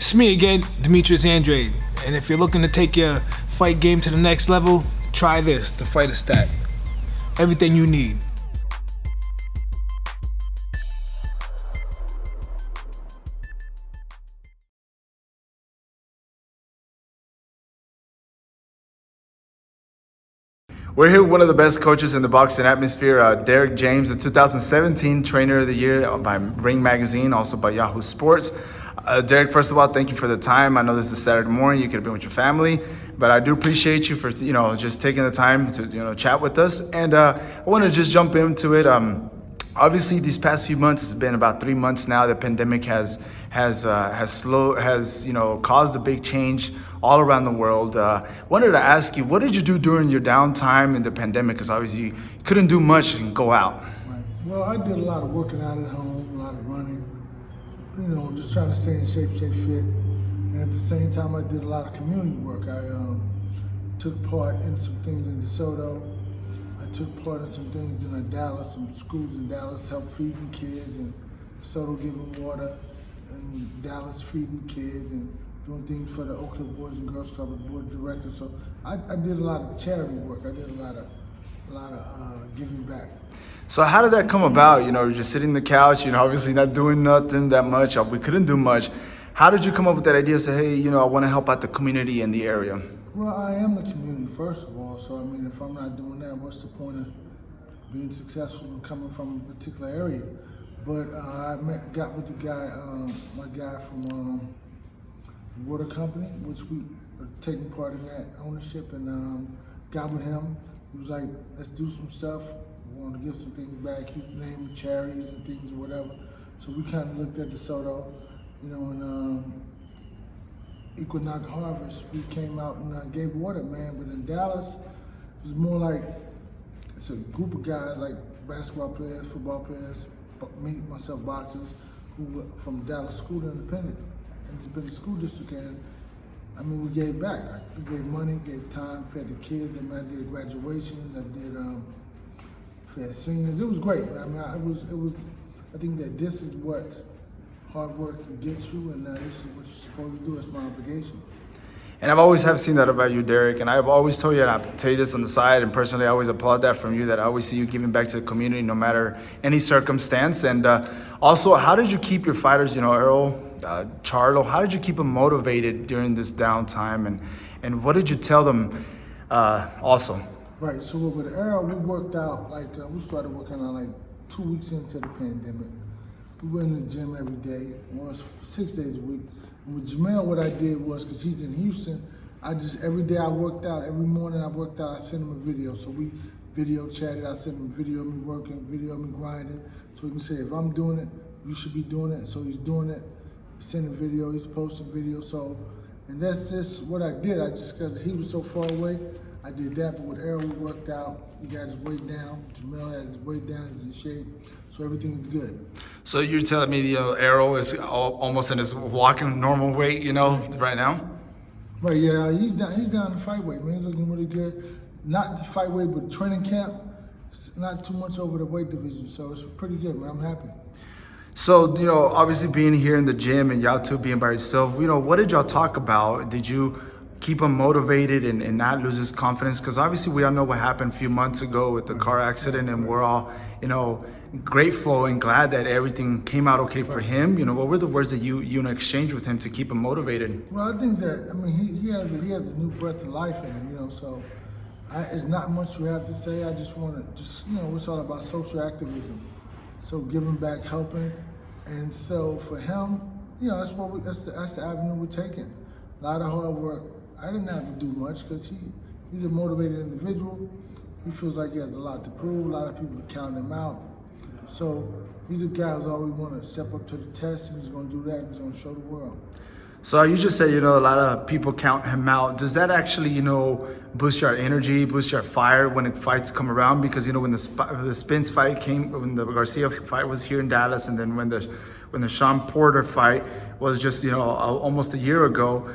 It's me again, Demetrius Andrade, and if you're looking to take your fight game to the next level, try this, the Fighter Stack. Everything you need. We're here with one of the best coaches in the boxing atmosphere, Derrick James, the 2017 Trainer of the Year by Ring Magazine, also by Yahoo Sports. Derrick, first of all, thank you for the time. I know this is Saturday morning, you could have been with your family, but I do appreciate you for just taking the time to chat with us. And I want to just jump into it. Obviously, these past few months, it's been about 3 months now. The pandemic has caused a big change all around the world. Wanted to ask you, what did you do during your downtime in the pandemic? Because obviously you couldn't do much and go out. Right. Well, I did a lot of working out at home, a lot of running, just trying to stay in shape, stay fit. And at the same time, I did a lot of community work. I took part in some things in DeSoto. I took part in some things in Dallas, some schools in Dallas, helped feeding kids, and DeSoto giving water, and Dallas feeding kids, and doing things for the Oakland Boys and Girls Club as board director. So I did a lot of charity work. I did a lot of giving back. So how did that come about? You're just sitting on the couch, obviously not doing nothing that much. We couldn't do much. How did you come up with that idea of say, hey, I want to help out the community in the area? Well, I am the community, first of all. So, if I'm not doing that, what's the point of being successful and coming from a particular area? But I got with the guy, my guy from water company, which we are taking part in that ownership, and got with him. He was like, let's do some stuff. We want to give some things back. He named charities and things or whatever. So we kind of looked at DeSoto, and Equinox Harvest, we came out and gave water, man. But in Dallas, it was more like, it's a group of guys, like basketball players, football players, me, myself, boxers, who were from Dallas School Independent School District, and we gave back. We gave money, gave time, fed the kids. I did graduations. I did fed seniors. It was great, man. I think that this is what hard work can get you, and this is what you're supposed to do. It's my obligation. And I've always have seen that about you, Derrick, and I've always told you, and I tell you this on the side, and personally I always applaud that from you, that I always see you giving back to the community no matter any circumstance. And also, how did you keep your fighters, Errol, Charlo, how did you keep them motivated during this downtime, and what did you tell them also? Right, so with Errol, we worked out, we started working out 2 weeks into the pandemic. We went in the gym every day, once 6 days a week. And with Jamel, what I did was, because he's in Houston, every day I worked out, every morning I worked out, I sent him a video. So we video chatted, I sent him a video of me working, video of me grinding. So he can say, if I'm doing it, you should be doing it. So he's doing it, he's sending video, he's posting video. So, and that's just what I did. Because he was so far away, I did that. But with Errol, we worked out, he got his weight down, Jamel has his weight down, he's in shape. So everything's good. So you're telling me, Errol is almost in his walking normal weight, right now? Right, yeah, he's down to fight weight, man. He's looking really good. Not to fight weight, but training camp, not too much over the weight division. So it's pretty good, man. I'm happy. So, obviously being here in the gym and y'all two being by yourself, what did y'all talk about? Did you keep him motivated and not lose his confidence? Because obviously we all know what happened a few months ago with the car accident, and we're all, grateful and glad that everything came out okay for him. What were the words that you exchanged with him to keep him motivated? Well, I think that, he has a new breath of life in him, so it's not much you have to say. I just want to it's all about social activism. So giving back, helping. And so for him, that's the avenue we're taking. A lot of hard work. I didn't have to do much because he's a motivated individual. He feels like he has a lot to prove. A lot of people are counting him out. So he's a guy who's always want to step up to the test, and he's going to do that, and he's going to show the world. So you just said, a lot of people count him out. Does that actually, boost your energy, boost your fire when fights come around? Because, when the Spence fight came, when the Garcia fight was here in Dallas, and then when the Sean Porter fight was just, almost a year ago,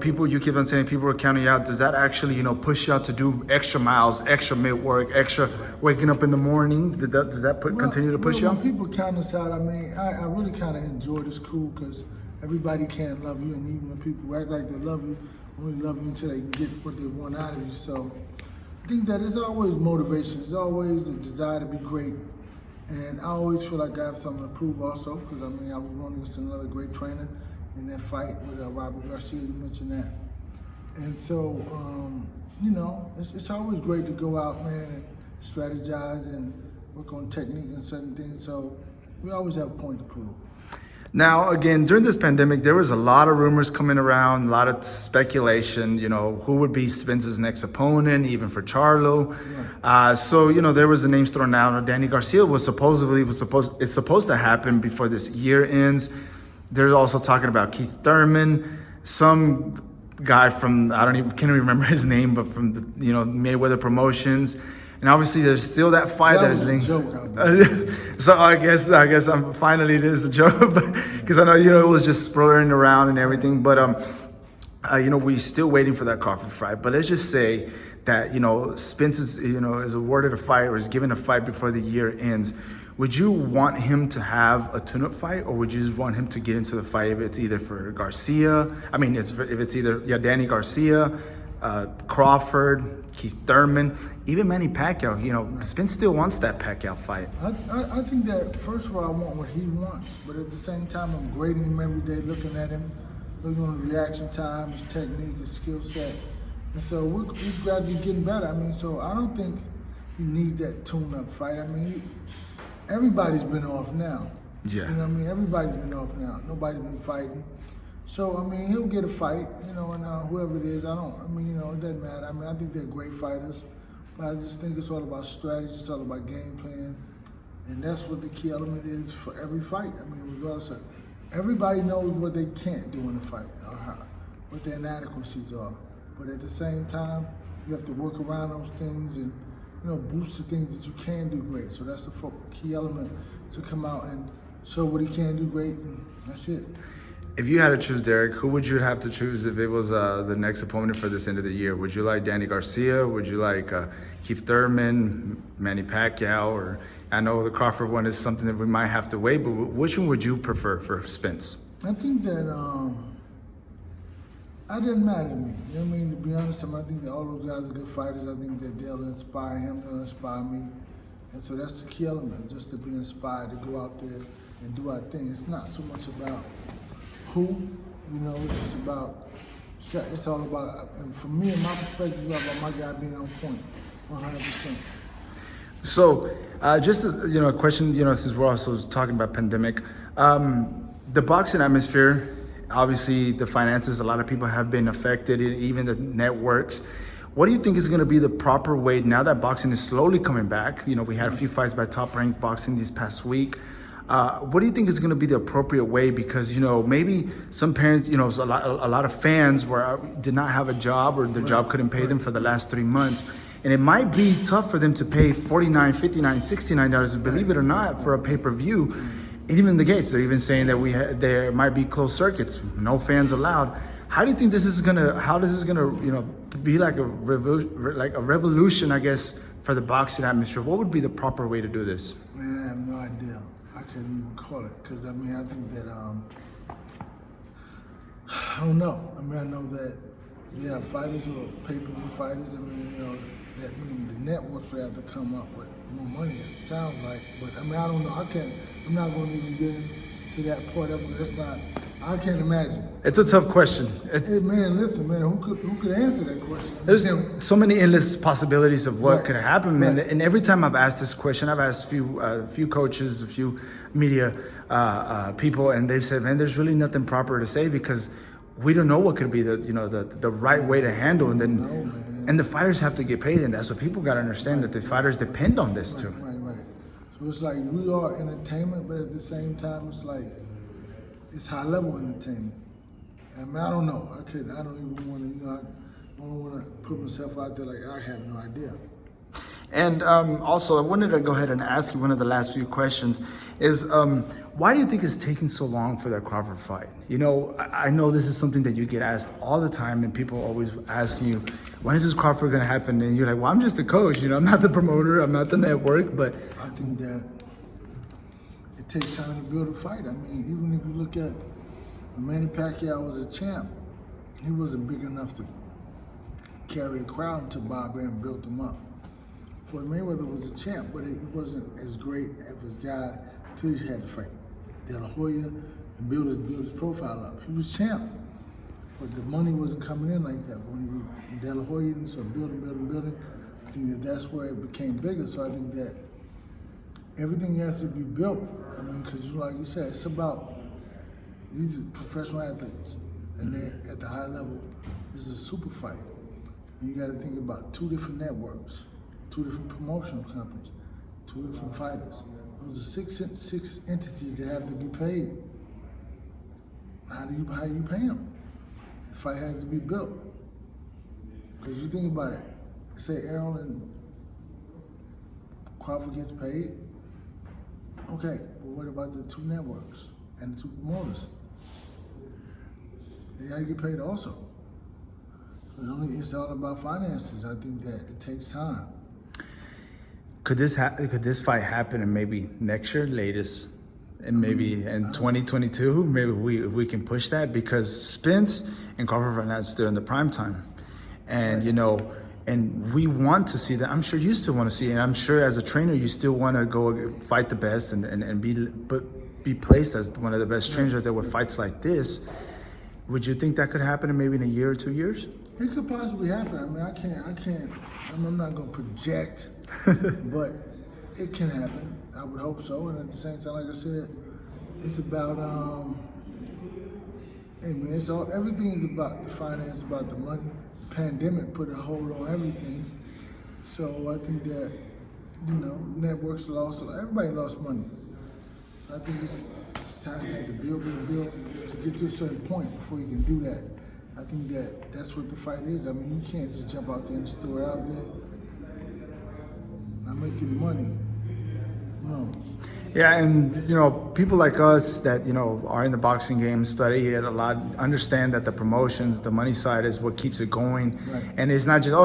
people, you keep on saying people are counting you out. Does that actually, push you out to do extra miles, extra mid-work, extra waking up in the morning? Does that continue to push you out? When people count us out, I really kind of enjoy this crew, because everybody can't love you, and even the people who act like they love you only love you until they can get what they want out of you. So I think that it's always motivation. It's always a desire to be great. And I always feel like I have something to prove also, because I mean, I was going against another great trainer in that fight with Robert Garcia, you mentioned that. And so, you know, it's always great to go out, man, and strategize and work on technique and certain things. So we always have a point to prove. Now, again, during this pandemic, there was a lot of rumors coming around, a lot of speculation, you know, who would be Spence's next opponent, even for Charlo. Right. So, you know, there was the names thrown out. Danny Garcia was supposed to happen before this year ends. They're also talking about Keith Thurman, some guy from, can't even remember his name, but from the, you know, Mayweather Promotions. And obviously, there's still that fight that is linked. So I guess I'm finally it is a joke, because I know, you know, it was just swirling around and everything. But you know, we're still waiting for that Crawford fight. But let's just say that, you know, Spence is awarded a fight or is given a fight before the year ends. Would you want him to have a tune-up fight, or would you just want him to get into the fight if it's either for Garcia? I mean, if it's either Danny Garcia, Crawford, Keith Thurman, even Manny Pacquiao. You know, Spence still wants that Pacquiao fight. I think that, first of all, I want what he wants, but at the same time, I'm grading him every day, looking at him, looking on the reaction time, his technique, his skill set. And so we're gradually getting better. I mean, so I don't think you need that tune-up fight. I mean, everybody's been off now. Yeah. You know what I mean? Everybody's been off now. Nobody's been fighting. So, I mean, he'll get a fight, you know, and whoever it is, you know, it doesn't matter. I mean, I think they're great fighters, but I just think it's all about strategy, it's all about game plan, and that's what the key element is for every fight. I mean, regardless of, everybody knows what they can't do in a fight, or what their inadequacies are, but at the same time, you have to work around those things and, you know, boost the things that you can do great. So that's the key element, to come out and show what he can do great, and that's it. If you had to choose, Derrick, who would you have to choose if it was the next opponent for this end of the year? Would you like Danny Garcia? Would you like Keith Thurman, Manny Pacquiao? Or I know the Crawford one is something that we might have to wait, but which one would you prefer for Spence? I think that it doesn't matter to me. You know what I mean? To be honest, I think that all those guys are good fighters. I think that they'll inspire him, they'll inspire me. And so that's the key element, just to be inspired to go out there and do our thing. It's not so much about who, you know, it's just about, it's all about, and for me, in my perspective, it's about my guy being on point, 100%. So, just as, you know, a question, you know, since we're also talking about pandemic, the boxing atmosphere, obviously the finances, a lot of people have been affected, even the networks. What do you think is going to be the proper way now that boxing is slowly coming back? You know, we had a few fights by Top Rank Boxing this past week. What do you think is going to be the appropriate way? Because, you know, maybe some parents, you know, a lot of fans did not have a job, or their job couldn't pay them for the last 3 months. And it might be tough for them to pay $49, $59, $69, believe it or not, for a pay-per-view. And even the gates, they're even saying that there might be closed circuits, no fans allowed. How do you think this is gonna? How does this gonna, you know, be like a revolution, I guess, for the boxing atmosphere? What would be the proper way to do this? Man, I have no idea. I couldn't even call it, because I mean, I think that I don't know. I mean, I know that fighters or pay-per-view fighters. I mean, you know, that means the networks would have to come up with more money. It sounds like, but I mean, I don't know. I'm not going to even get into that part of it. It's not. I can't imagine. It's a tough question. Hey, man, listen, man. Who could answer that question? There's so many endless possibilities of what could happen, man. Right. And every time I've asked this question, I've asked a few coaches, a few media people, and they've said, man, there's really nothing proper to say, because we don't know what could be the right way to handle. And then, and the fighters have to get paid, and that's what people got to understand, that the fighters depend on this too. Right. So it's like, we are entertainment, but at the same time, it's like, it's high level entertainment. I mean, I don't know. I don't even want to, you know, I don't want to put myself out there like I have no idea. And also, I wanted to go ahead and ask you one of the last few questions is, why do you think it's taking so long for that Crawford fight? You know, I know this is something that you get asked all the time, and people always ask you, when is this Crawford going to happen? And you're like, well, I'm just a coach. You know, I'm not the promoter. I'm not the network. But I think that it takes time to build a fight. I mean, even if you look at When Manny Pacquiao was a champ, he wasn't big enough to carry a crowd until Bob Arum built him up. Floyd Mayweather was a champ, but he wasn't as great as a guy until he had to fight De La Hoya and build his profile up. He was champ, but the money wasn't coming in like that. When he was De La Hoya, he started building. I think that's where it became bigger. So I think that everything has to be built. I mean, because like you said, it's about these are professional athletes, and they're at the high level. This is a super fight. And you got to think about 2 different networks, 2 different promotional companies, 2 different fighters. Those are six entities that have to be paid. How do you pay them? The fight has to be built. Because you think about it, say Errol and Crawford gets paid. Okay, but what about the 2 networks and the 2 promoters? They gotta get paid also. It's all about finances. I think that it takes time. Could this fight happen in maybe next year, latest, and maybe in 2022? Maybe we can push that, because Spence and Crawford right now is still in the prime time, and Right. you know, and we want to see that. I'm sure you still want to see it, and I'm sure as a trainer you still want to go fight the best and be placed as one of the best trainers there with fights like this. Would you think that could happen in maybe in a year or 2 years? It could possibly happen. I mean, I can't. I'm not gonna project, but it can happen. I would hope so. And at the same time, like I said, it's about hey man, everything is about the finance, about the money. The pandemic put a hold on everything, so I think that networks lost. Everybody lost money. I think it's time to build to get to a certain point before you can do that. I think that's what the fight is. I mean, you can't just jump out there and just throw it out there. Not making money. No. Yeah, and people like us that are in the boxing game, study it a lot, understand that the promotions, the money side is what keeps it going. Right. And it's not just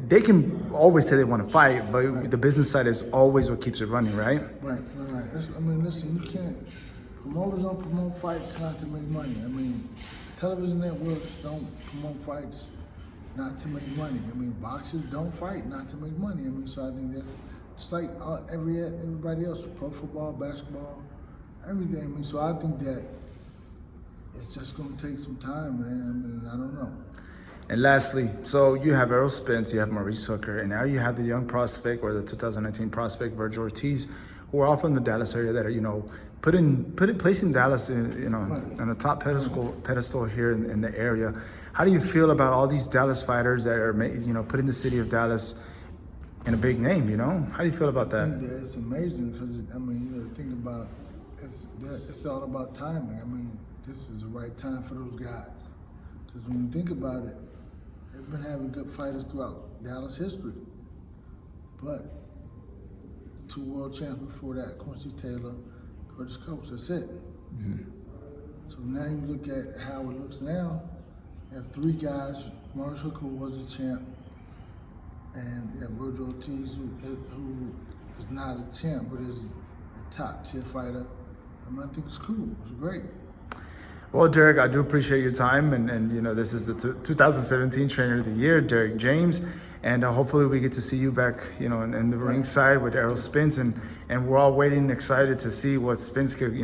they can always say they want to fight, but Right. the business side is always what keeps it running, right? Right. Listen, you can't. Promoters don't promote fights not to make money. I mean, television networks don't promote fights not to make money. I mean, boxers don't fight not to make money. I mean, so I think that's just like everybody else, pro football, basketball, everything. I mean, so I think that it's just going to take some time, man. I mean, I don't know. And lastly, so you have Errol Spence, you have Maurice Hooker, and now you have the young prospect, or the 2019 prospect, Virgil Ortiz, who are all from the Dallas area that are, placing Dallas on a top pedestal here in the area. How do you feel about all these Dallas fighters that are, putting the city of Dallas in a big name? How do you feel about I that? think that it's amazing because think about it's all about timing. I mean, this is the right time for those guys. Because when you think about it, they've been having good fighters throughout Dallas history. But 2 world champs before that, Quincy Taylor, Curtis Coates, that's it. Mm-hmm. So now you look at how it looks now. You have 3 guys. Maurice Hooker was a champ. And you have Virgil Ortiz, who is not a champ, but is a top-tier fighter. I think it's cool. It's great. Well, Derrick, I do appreciate your time, and this is the 2017 Trainer of the Year, Derrick James, and hopefully we get to see you back, in the ringside with Errol Spence, and we're all waiting, excited to see what Spence could,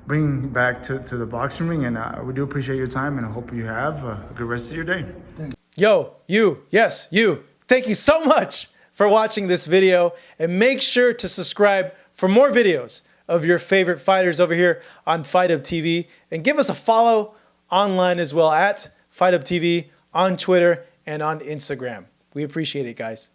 bring back to the boxing ring, and we do appreciate your time, and I hope you have a good rest of your day. Thank you. Yo, you. Thank you so much for watching this video, and make sure to subscribe for more videos of your favorite fighters over here on Fight Up TV, and give us a follow online as well at Fight Up TV on Twitter and on Instagram. We appreciate it, guys.